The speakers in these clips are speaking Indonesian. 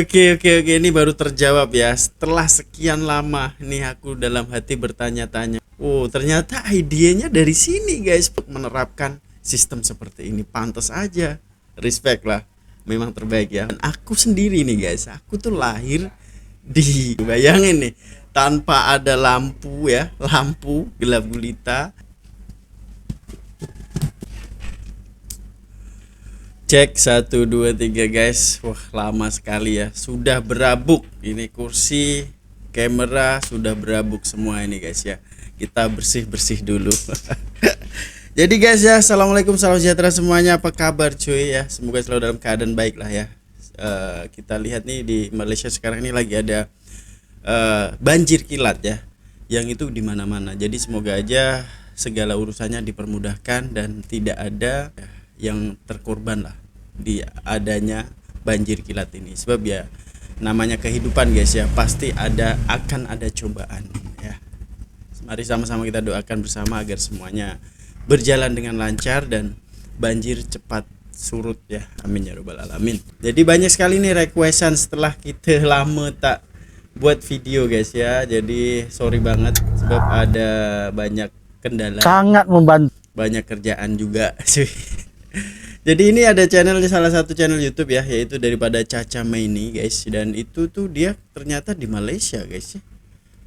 Oke, ini baru terjawab ya. Setelah sekian lama nih aku dalam hati bertanya-tanya. Oh, ternyata idenya dari sini guys, menerapkan sistem seperti ini. Pantas aja. Respect lah. Memang terbaik ya. Dan aku sendiri nih guys, aku tuh lahir di bayangin nih, tanpa ada lampu ya, lampu gelap gulita. Cek 1 2 3 guys. Wah, lama sekali ya. Sudah berabuk. Ini kursi, kamera sudah berabuk semua ini guys ya. Kita bersih-bersih dulu. Jadi guys ya, assalamualaikum, salam sejahtera semuanya. Apa kabar cuy ya? Semoga selalu dalam keadaan baik lah ya. Kita lihat nih di Malaysia sekarang ini lagi ada banjir kilat ya. Yang itu di mana-mana. Jadi semoga aja segala urusannya dipermudahkan dan tidak ada yang terkorban lah di adanya banjir kilat ini. Sebab ya namanya kehidupan guys ya, pasti akan ada cobaan ya. Mari sama-sama kita doakan bersama agar semuanya berjalan dengan lancar dan banjir cepat surut ya. Amin ya robbal alamin. Jadi banyak sekali nih requestan setelah kita lama tak buat video guys ya. Jadi sorry banget sebab ada banyak kendala. Sangat membantu. Banyak kerjaan juga cuy. Jadi ini ada salah satu channel YouTube ya, yaitu daripada Caca Maini guys, dan itu tuh dia ternyata di Malaysia guys ya.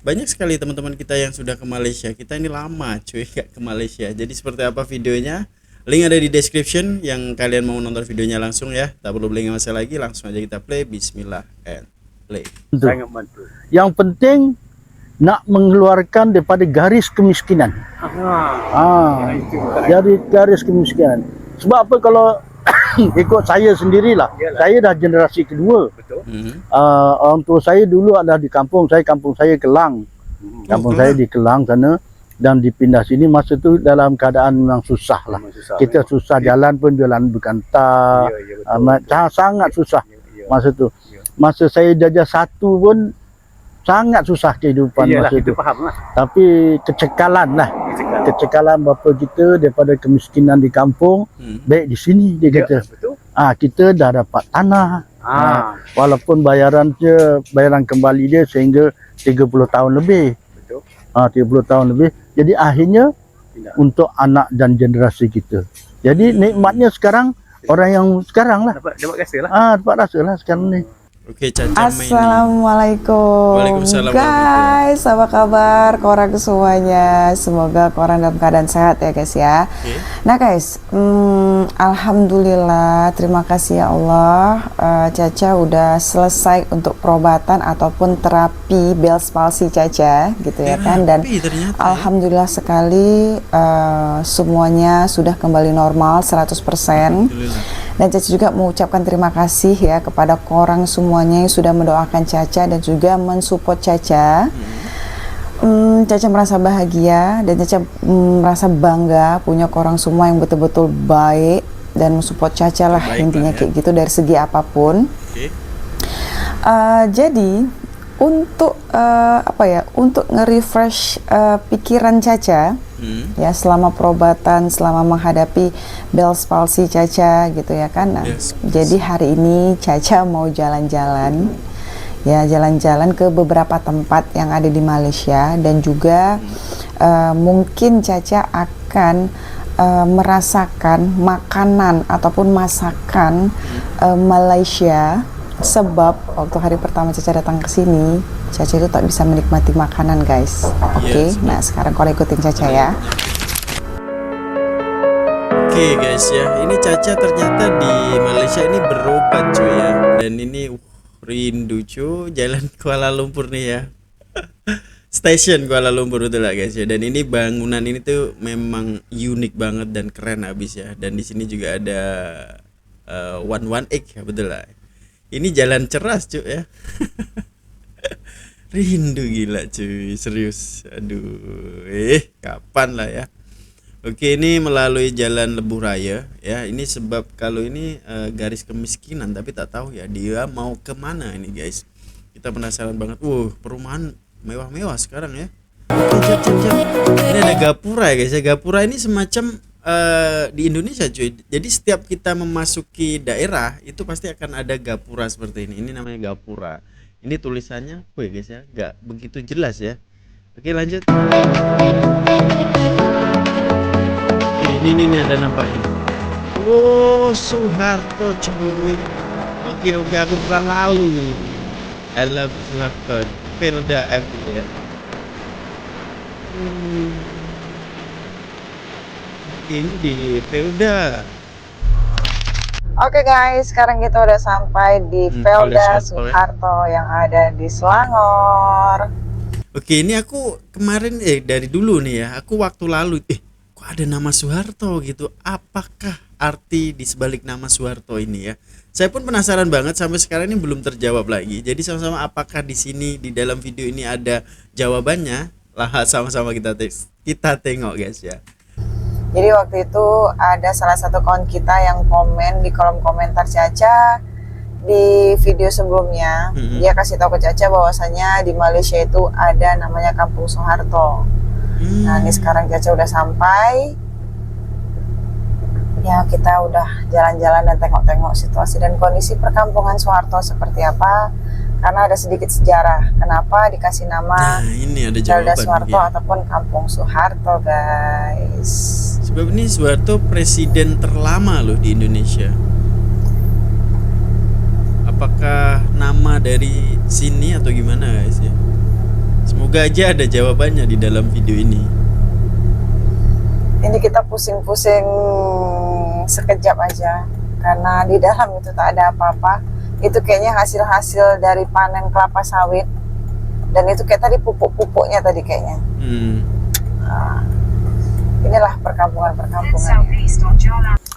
Banyak sekali teman-teman kita yang sudah ke Malaysia. Kita ini lama cuy gak ke Malaysia. Jadi seperti apa videonya? Link ada di description. Yang kalian mau nonton videonya langsung ya, tak perlu beli masa lagi, langsung aja kita play. Bismillah and play. Sangat bantu. Yang penting nak mengeluarkan daripada garis kemiskinan. Dari garis kemiskinan. Sebab apa kalau ikut saya sendirilah. Saya dah generasi kedua. Betul. Orang tua saya dulu ada di kampung saya Kelang. Kampung saya di Kelang sana dan dipindah sini masa tu dalam keadaan memang susah lah. Kita susah jalan pun jalan berkantar. Sangat susah masa tu. Masa saya darjah 1 pun sangat susah kehidupan masa itu. Tapi kecekalan lah. Kecekalan bapa kita daripada kemiskinan di kampung, baik di sini dia kata. Kita dah dapat tanah. Walaupun bayaran kembali dia sehingga 30 tahun lebih. 30 tahun lebih. Jadi akhirnya untuk anak dan generasi kita. Jadi nikmatnya sekarang orang yang sekarang lah. Dapat rasa lah. Dapat rasa lah sekarang ni. Oke, Caca Maini. Assalamualaikum Waalaikumsalam guys, apa kabar korang semuanya? Semoga korang dalam keadaan sehat ya guys ya. Nah guys, alhamdulillah, terima kasih ya Allah, Caca udah selesai untuk perobatan ataupun terapi Bell's palsy Caca gitu ya kan. Dan alhamdulillah sekali semuanya sudah kembali normal 100%. Dan Caca juga mengucapkan terima kasih ya kepada korang semuanya yang sudah mendoakan Caca dan juga mensupport Caca. Caca merasa bahagia dan Caca merasa bangga punya korang semua yang betul-betul baik dan mensupport Caca lah, intinya kayak gitu dari segi apapun. Jadi untuk untuk nge-refresh pikiran Caca ya selama perobatan, selama menghadapi Bell's palsy Caca gitu ya kan. Nah, jadi hari ini Caca mau jalan-jalan ya, jalan-jalan ke beberapa tempat yang ada di Malaysia dan juga mungkin Caca akan merasakan makanan ataupun masakan Malaysia. Sebab waktu hari pertama Caca datang ke sini, Caca itu tak bisa menikmati makanan guys. Oke, nah sekarang kalau ikutin Caca ya. Oke guys ya, ini Caca ternyata di Malaysia ini berobat cuy ya. Dan ini rindu cuy, jalan Kuala Lumpur nih ya. Stasiun Kuala Lumpur itu lah guys ya. Dan ini bangunan ini tuh memang unik banget dan keren habis ya. Dan di sini juga ada 118 ya, betul lah. Ini jalan ceras cuy ya. Rindu gila cuy, serius. Aduh, kapan lah ya. Oke, ini melalui jalan Lebuh Raya ya. Ini sebab kalau ini garis kemiskinan, tapi tak tahu ya dia mau kemana ini guys. Kita penasaran banget. Perumahan mewah-mewah sekarang ya. Oke, jap. Ini ada gapura ya guys ya. Gapura ini semacam di Indonesia cuy. Jadi setiap kita memasuki daerah itu pasti akan ada gapura seperti ini. Ini namanya gapura. Ini tulisannya, woi guys ya, nggak begitu jelas ya. Oke lanjut. Ini ada nampaknya. Oh Soeharto cuy. Oke aku pernah lalu. I love Soeharto. Pelda F ya. Ini di Pelda. Oke guys, sekarang kita udah sampai di Pelda Soeharto yang ada di Selangor. Oke, ini aku kemarin dari dulu nih ya, aku waktu lalu kok ada nama Soeharto gitu. Apakah arti di sebalik nama Soeharto ini ya? Saya pun penasaran banget, sampai sekarang ini belum terjawab lagi. Jadi sama-sama apakah di sini di dalam video ini ada jawabannya? Lah sama-sama kita tengok guys ya. Jadi waktu itu ada salah satu kawan kita yang komen di kolom komentar Caca di video sebelumnya. Dia kasih tahu ke Caca bahwasanya di Malaysia itu ada namanya Kampung Soeharto. Nah ini sekarang Caca udah sampai. Ya kita udah jalan-jalan dan tengok-tengok situasi dan kondisi perkampungan Soeharto seperti apa. Karena ada sedikit sejarah kenapa dikasih nama ini ada Pelda jawaban Soeharto ataupun Kampung Soeharto guys. Sebab ini Soeharto presiden terlama loh di Indonesia. Apakah nama dari sini atau gimana guys ya? Semoga aja ada jawabannya di dalam video ini. Ini kita pusing-pusing sekejap aja karena di dalam itu tak ada apa-apa. Itu kayaknya hasil-hasil dari panen kelapa sawit dan itu kayak tadi pupuk-pupuknya tadi kayaknya. Nah, inilah perkampungan-perkampungan.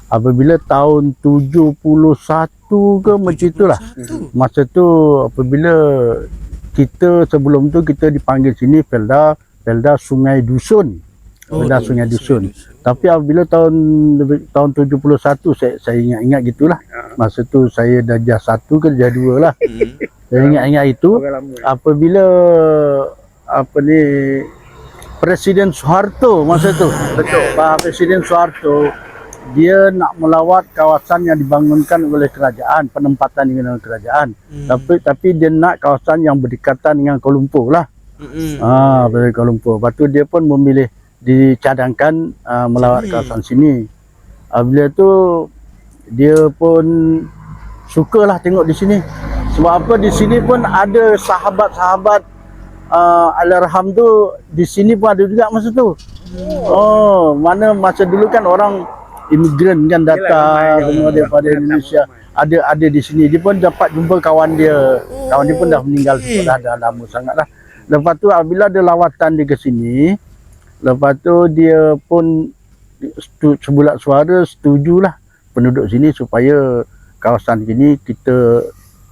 Apabila tahun 71 ke macam itulah. Masa tu apabila kita sebelum tu kita dipanggil sini Pelda Sungai Dusun. Pelda Sungai Dusun. Tapi apabila tahun 71 saya ingat gitulah. Masa tu saya darjah 1 ke darjah 2 lah. Saya ingat itu apabila Presiden Soeharto masa tu. Betul. Presiden Soeharto dia nak melawat kawasan yang dibangunkan oleh kerajaan, penempatan dengan kerajaan. Tapi dia nak kawasan yang berdekatan dengan Kuala Lumpur lah. Dari Kuala Lumpur. Lepas tu dia pun memilih dicadangkan melawat kawasan sini. Bila tu dia pun sukalah tengok di sini. Sebab apa di sini pun ada sahabat-sahabat Allahyarham tu di sini pun ada juga masa tu. Mana masa dulu kan orang imigran kan datang semua daripada Indonesia. Ada di sini. Dia pun dapat jumpa kawan dia. Kawan dia pun dah meninggal dah lama sangatlah. Lepas tu bila ada lawatan dia ke sini, lepas tu dia pun sebulat suara setujulah penduduk sini supaya kawasan ini kita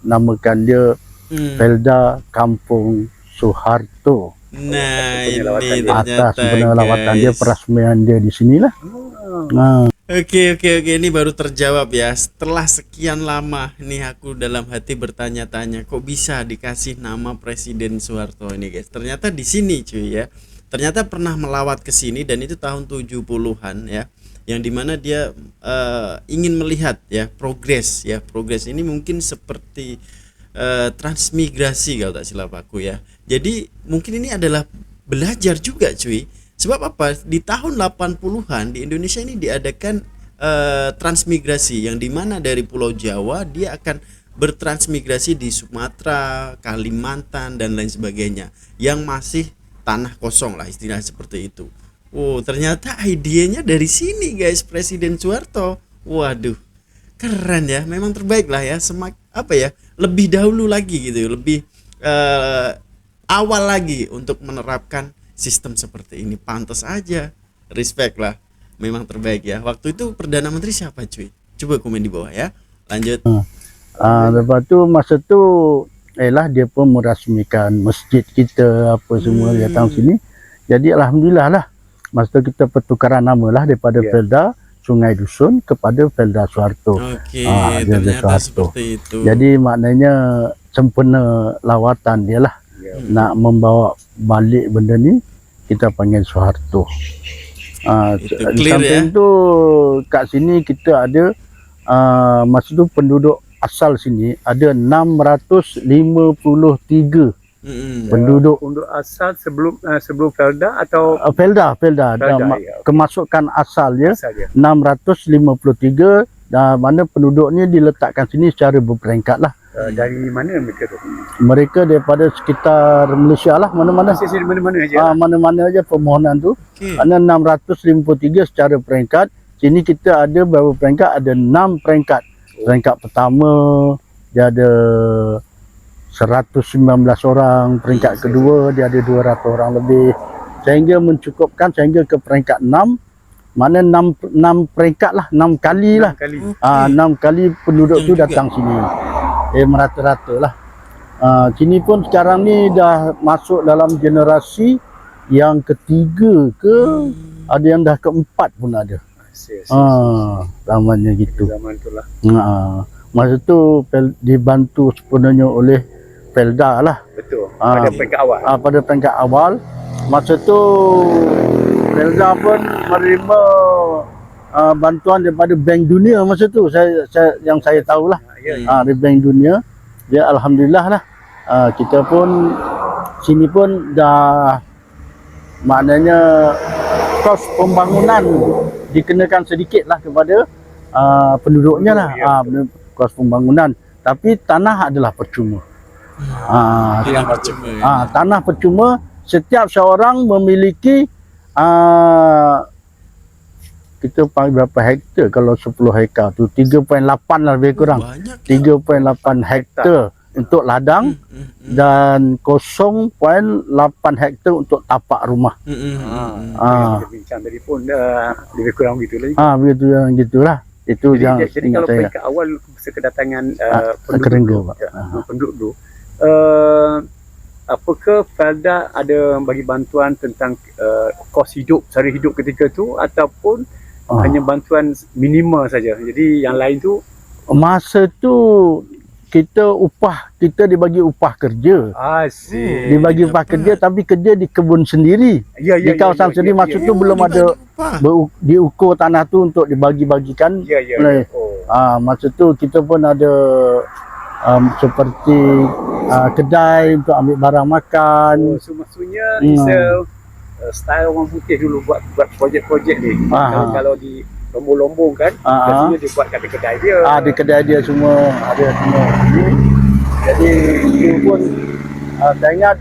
namakan dia Pelda Kampung Soeharto. Nah ini atas ternyata sebenarnya lawatan dia, perasmian dia di sinilah. Oke, ini baru terjawab ya. Setelah sekian lama nih aku dalam hati bertanya-tanya, kok bisa dikasih nama Presiden Soeharto ini guys. Ternyata di sini cuy ya. Ternyata pernah melawat ke sini dan itu tahun 70-an ya. Yang dimana dia ingin melihat ya progres ini mungkin seperti transmigrasi kalau tak silap aku ya. Jadi mungkin ini adalah belajar juga cuy. Sebab apa? Di tahun 80-an di Indonesia ini diadakan transmigrasi yang dimana dari Pulau Jawa dia akan bertransmigrasi di Sumatera, Kalimantan dan lain sebagainya yang masih tanah kosong lah istilah seperti itu. Ternyata idenya dari sini guys, Presiden Soeharto. Waduh, keren ya, memang terbaik lah ya. Lebih dahulu lagi gitu, lebih awal lagi untuk menerapkan sistem seperti ini. Pantas aja, respect lah, memang terbaik ya. Waktu itu Perdana Menteri siapa cuy? Coba komen di bawah ya. Lanjut. Lepas tu masa tu dia pun merasmikan masjid kita apa semua datang sini. Jadi alhamdulillah lah masa tu kita pertukaran nama lah daripada Pelda Sungai Dusun kepada Pelda Soeharto. Ternyata seperti itu. Jadi maknanya sempurna lawatan dia lah. Nak membawa balik benda ni kita panggil Soeharto. Itu Di clear samping ya. tu kat sini kita ada masa tu penduduk asal sini ada 653 penduduk Untuk asal sebelum Felda atau Felda Felda, dan ya, okey. kemasukan asalnya asal dia? 653 dan mana penduduknya diletakkan sini secara berperingkat lah. Dari mana mereka tu? Mereka daripada sekitar Malaysia lah, mana-mana. Masih di mana-mana aja. Mana-mana aja permohonan tu. Okey. Ada 653 secara peringkat. Sini kita ada berapa peringkat? Ada 6 peringkat. Peringkat pertama dia ada 119 orang, peringkat kedua dia ada 200 orang lebih. Sehingga mencukupkan sehingga ke peringkat 6. Mana 6 peringkat lah, 6 kali lah. 6 kali. 6 kali penduduk tu Betul juga. datang sini. Merata-rata lah. Sini pun sekarang ni dah masuk dalam generasi yang ketiga ke, ada yang dah keempat pun ada. Zamannya gitu. Zaman tu lah. Masa tu dibantu sepenuhnya oleh Felda lah. Betul. Pada peringkat awal. Pada peringkat awal. Masa tu Felda pun menerima bantuan daripada Bank Dunia masa tu. Yang saya tahulah. Ya. Dari Bank Dunia. Dia alhamdulillah lah. Kita pun sini pun dah maknanya kos pembangunan dikenakan sedikit lah kepada penduduknya lah. Kos pembangunan. Tapi tanah adalah percuma. Tidak percuma kan? Tanah percuma. Setiap seorang memiliki kita panggil berapa hektar kalau 10 hektar tu 3.8 lah lebih kurang. Banyak. 3.8 hektar untuk ladang dan 0.8 hektar untuk tapak rumah. Kita bincang tadi pun lebih kurang begitu lagi. Begitu yang gitulah. Itu yang Jadi ingat kalau saya. peringkat awal kedatangan Kerengga, Pak. penduduk tu, apakah Felda ada bagi bantuan tentang kos hidup, sara hidup ketika tu ataupun hanya bantuan minimal saja? Jadi yang lain tu Masa tu kita dibagi upah kerja. asyik. Dibagi upah kerja tapi kerja di kebun sendiri. Di kawasan sendiri masa tu belum ada diukur tanah tu untuk dibagi-bagikan. Ya. Masa tu kita pun ada seperti kedai untuk ambil barang makan. So maksudnya it's a style orang putih dulu buat projek-projek ni. Kalau di lombong-lombong kan, biasanya dia buat kat kedai dia. Di kedai dia semua ada semua. Jadi itu pun saya ingat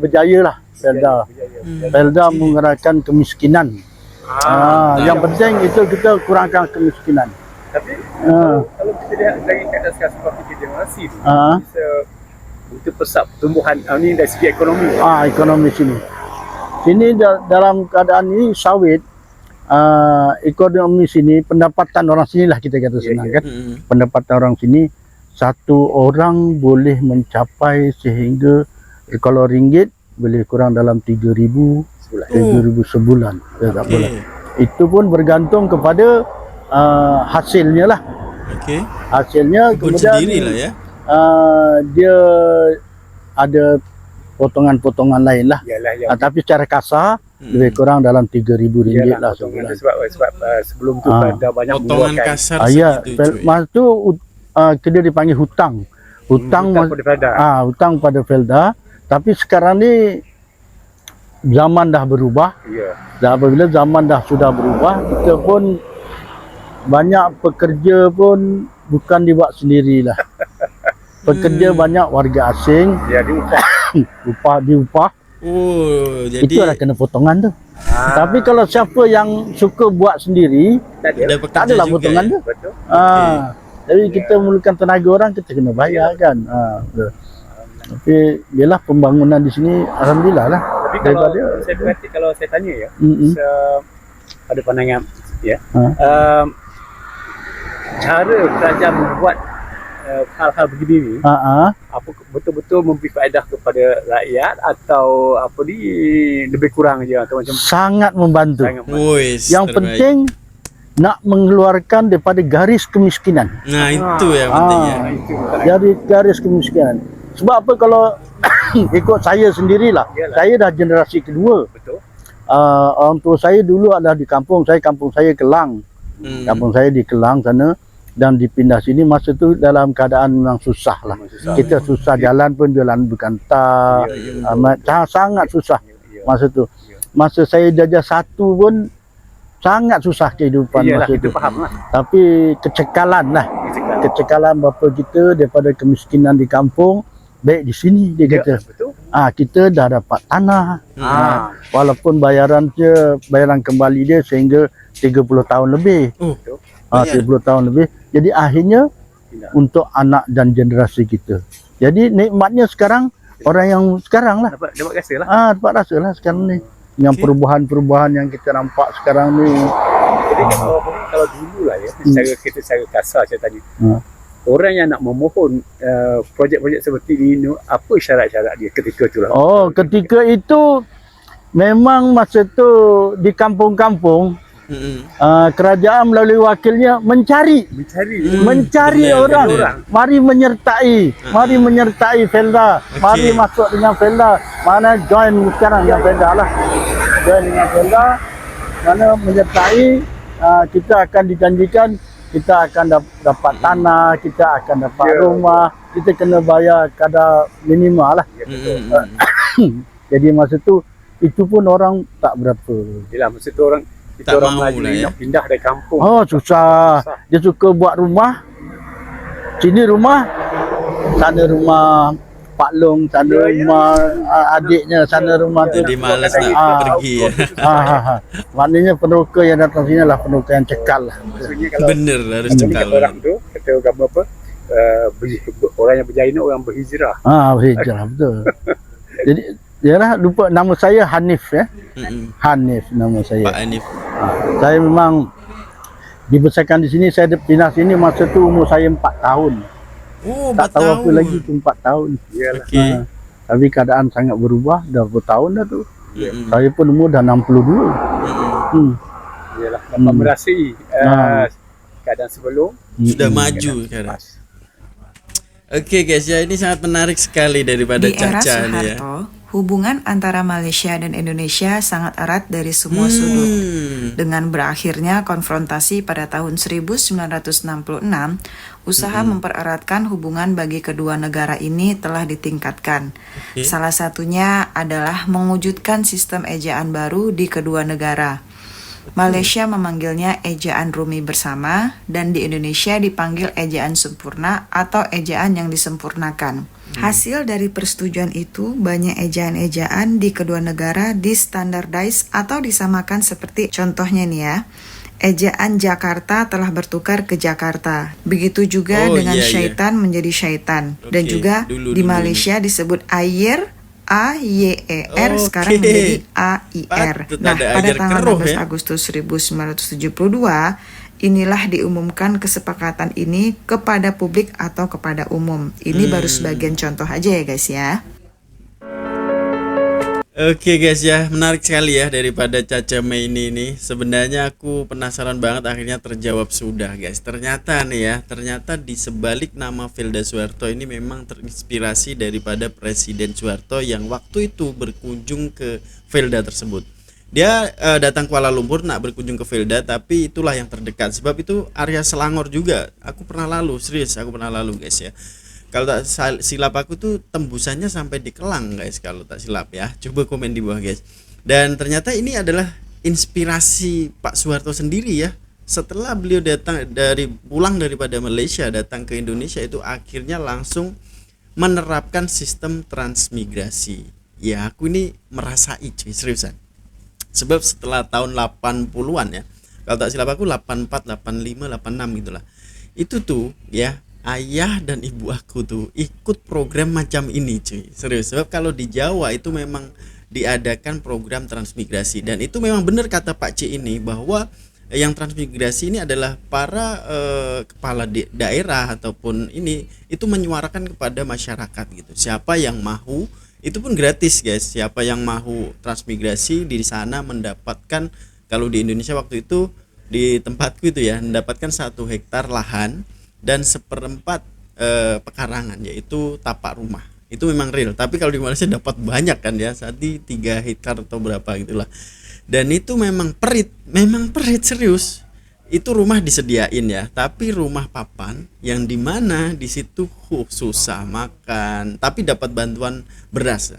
berjaya lah Felda. Felda mengerahkan kemiskinan. Yang penting itu kita kurangkan kemiskinan. Tapi kalau kita lihat dari kat seperti generasi tu, bisa untuk pesat pertumbuhan ni dari segi ekonomi. Ekonomi sini. Sini dalam keadaan ini sawit, ekonomi sini, pendapatan orang sini lah kita kata senang kan. Pendapatan orang sini, satu orang boleh mencapai sehingga kalau ringgit boleh kurang dalam 3,000 sebulan. Tak boleh. Itu pun bergantung kepada hasilnya lah. Hasilnya Kebun kemudian sendiri lah ya. dia ada potongan-potongan lain lah. Yalah, Tapi secara kasar lebih kurang dalam 3,000 ringgit lah sebulan. Sebab sebelum tu ada banyak Potongan buruan kasar Ya, segitu cuy. masa tu dia dipanggil hutang. Hutang pada Felda. hutang pada Felda. Tapi sekarang ni zaman dah berubah. Ya. Dan apabila zaman dah sudah berubah, kita pun banyak pekerja pun bukan dibuat sendirilah. Pekerja banyak warga asing, Ya, diupah. diupah. Jadi Itu adalah kena potongan tu. Tapi kalau siapa yang suka buat sendiri, Tak ada. ada tak pekerja adalah juga potongan ya? tu. Betul. Jadi kita memerlukan tenaga orang, kita kena bayar kan. Betul. Tapi biarlah pembangunan di sini alhamdulillah lah. Tapi kalau saya perhati, kalau saya tanya ya, ada pandangan ya. Cara kerajaan membuat hal-hal begini ni, apa betul-betul memberi faedah kepada rakyat atau apa ni lebih kurang je atau macam sangat membantu. Wis, Yang terbaik. penting nak mengeluarkan daripada garis kemiskinan. Nah itu yang penting ya. Dari garis kemiskinan. Sebab apa kalau ikut saya sendirilah. Yalah. Saya dah generasi kedua. betul. Orang tua saya dulu ada di kampung saya Kelang. Kampung saya di Kelang sana, dan dipindah sini masa itu dalam keadaan memang susah lah. Kita susah, jalan pun jalan bukan tak, sangat susah masa itu. Masa saya darjah 1 pun sangat susah kehidupan masa itu. Tapi kecekalan lah, kecekalan bapa kita daripada kemiskinan di kampung, baik di sini dia kata. Kita dah dapat tanah. Walaupun bayaran kembali dia sehingga 30 tahun lebih. 30 tahun lebih. Jadi akhirnya untuk anak dan generasi kita. Jadi nikmatnya sekarang orang yang sekarang lah. Dapat rasa lah. Dapat rasa lah sekarang ni. Dengan perubahan-perubahan yang kita nampak sekarang ni. Jadi kalau dulu lah ya, secara kasar saya tanya. Orang yang nak memohon projek-projek seperti ini, apa syarat-syarat dia ketika tu lah? Ketika itu memang masa tu di kampung-kampung, kerajaan melalui wakilnya mencari orang, mari menyertai Felda, mari masuk dengan Felda, mana join sekarang dengan Felda lah, mana menyertai. Kita akan dijanjikan kita akan dapat tanah, kita akan dapat rumah, kita kena bayar kadar minimal lah. Jadi masa tu itu pun orang tak berapa. Yalah, masa tu orang Melayu nak pindah dari kampung. Susah. Dia suka buat rumah. Sini rumah, sana rumah Pak Long, sana rumah adiknya, sana rumah tu. Jadi malas nak pergi. Maknanya peneroka yang datang sini lah peneroka yang cekal lah. Bener harus cekal. Orang tu kata agama apa? Orang yang berjaya ni orang berhijrah. Berhijrah betul. Jadi yalah, lupa nama saya Hanif ya. Hanif nama saya. Pak Hanif. Saya memang dibesarkan di sini. Saya pindah sini masa tu umur saya 4 tahun. Tak tahu apa lagi tu 4 tahun. Tapi keadaan sangat berubah. Dah berapa tahun dah tu. Saya pun umur dah 62. Yalah, dapat merasai keadaan sebelum sudah maju sekarang. Oke guys, ya ini sangat menarik sekali daripada Caca nih ya. Hubungan antara Malaysia dan Indonesia sangat erat dari semua sudut. Dengan berakhirnya konfrontasi pada tahun 1966, usaha mempereratkan hubungan bagi kedua negara ini telah ditingkatkan. Salah satunya adalah mewujudkan sistem ejaan baru di kedua negara. Malaysia memanggilnya ejaan Rumi bersama, dan di Indonesia dipanggil ejaan sempurna atau ejaan yang disempurnakan. Hasil dari persetujuan itu, banyak ejaan-ejaan di kedua negara distandardize atau disamakan, seperti contohnya nih ya, ejaan Jakarta telah bertukar ke Jakarta. Begitu juga dengan syaitan menjadi syaitan. Dan juga di Malaysia disebut ayer, AYER, sekarang menjadi AIR. Nah, pada tanggal 16 Agustus 1972, inilah diumumkan kesepakatan ini kepada publik atau kepada umum. Ini baru sebagian contoh aja ya guys ya. Oke guys ya, menarik sekali ya daripada Caca May ini. Sebenarnya aku penasaran banget, akhirnya terjawab sudah guys. Ternyata nih ya, ternyata di sebalik nama Felda Soeharto ini memang terinspirasi daripada Presiden Soeharto yang waktu itu berkunjung ke Felda tersebut. Dia datang Kuala Lumpur nak berkunjung ke Felda, tapi itulah yang terdekat. Sebab itu area Selangor juga. Aku pernah lalu, serius aku pernah lalu guys ya. Kalau tak silap aku tuh tembusannya sampai di Kelang guys, kalau tak silap ya. Coba komen di bawah guys. Dan ternyata ini adalah inspirasi Pak Soeharto sendiri ya. Setelah beliau pulang daripada Malaysia datang ke Indonesia, itu akhirnya langsung menerapkan sistem transmigrasi. Ya aku ini merasai cuy, seriusan. Sebab setelah tahun 80-an ya, kalau tak silap aku 84, 85, 86 gitulah. Itu tuh ya, ayah dan ibu aku tuh ikut program macam ini cuy, serius. Sebab kalau di Jawa itu memang diadakan program transmigrasi, dan itu memang benar kata Pak C ini bahwa yang transmigrasi ini adalah para kepala daerah ataupun ini itu menyuarakan kepada masyarakat gitu. Siapa yang mahu, itu pun gratis guys. Siapa yang mahu transmigrasi di sana mendapatkan, kalau di Indonesia waktu itu di tempatku itu ya, mendapatkan 1 hektar lahan dan 1/4 pekarangan, yaitu tapak rumah. Itu memang real. Tapi kalau di Malaysia dapat banyak kan ya, saat di 3 hektar atau berapa gitulah. Dan itu memang perit serius. Itu rumah disediain ya, tapi rumah papan yang dimana di situ susah makan, tapi dapat bantuan beras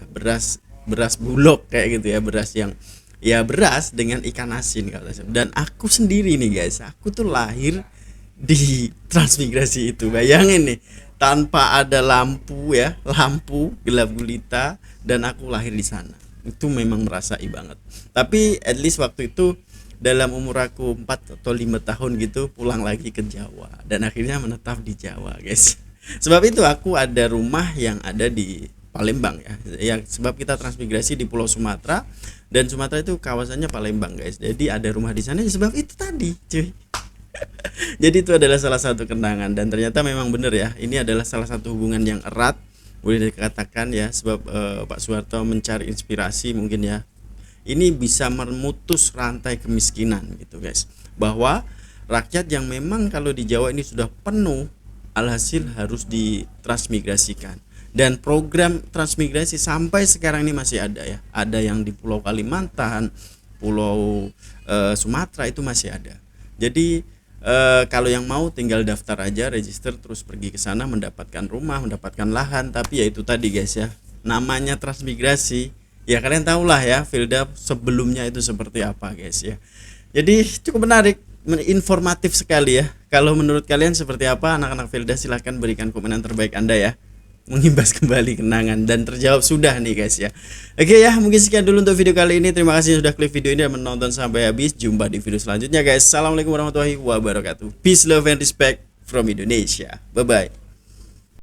bulog kayak gitu ya, beras yang ya beras dengan ikan asin kalau. Dan aku sendiri nih guys, aku tuh lahir di transmigrasi itu, bayangin nih, tanpa ada lampu gelap gulita, dan aku lahir di sana. Itu memang merasai banget. Tapi at least waktu itu dalam umur aku 4 atau 5 tahun gitu pulang lagi ke Jawa, dan akhirnya menetap di Jawa guys. Sebab itu aku ada rumah yang ada di Palembang ya, sebab kita transmigrasi di Pulau Sumatera, dan Sumatera itu kawasannya Palembang guys. Jadi ada rumah di sana sebab itu tadi cuy. Jadi itu adalah salah satu kenangan, dan ternyata memang benar ya, ini adalah salah satu hubungan yang erat boleh dikatakan ya, sebab Pak Soeharto mencari inspirasi mungkin ya, ini bisa memutus rantai kemiskinan gitu guys, bahwa rakyat yang memang kalau di Jawa ini sudah penuh, alhasil harus ditransmigrasikan. Dan program transmigrasi sampai sekarang ini masih ada ya, ada yang di Pulau Kalimantan, Pulau Sumatera itu masih ada. Jadi kalau yang mau tinggal daftar aja, register, terus pergi ke sana, mendapatkan rumah, mendapatkan lahan. Tapi ya itu tadi guys ya, namanya transmigrasi. Ya kalian tahulah ya Filda sebelumnya itu seperti apa guys ya. Jadi cukup menarik, informatif sekali ya. Kalau menurut kalian seperti apa anak-anak Filda, silahkan berikan komentar terbaik Anda ya, mengimbas kembali kenangan, dan terjawab sudah nih guys ya. Oke ya, mungkin sekian dulu untuk video kali ini. Terima kasih sudah klik video ini dan menonton sampai habis. Jumpa di video selanjutnya guys. Assalamualaikum warahmatullahi wabarakatuh. Peace, love and respect from Indonesia. Bye bye.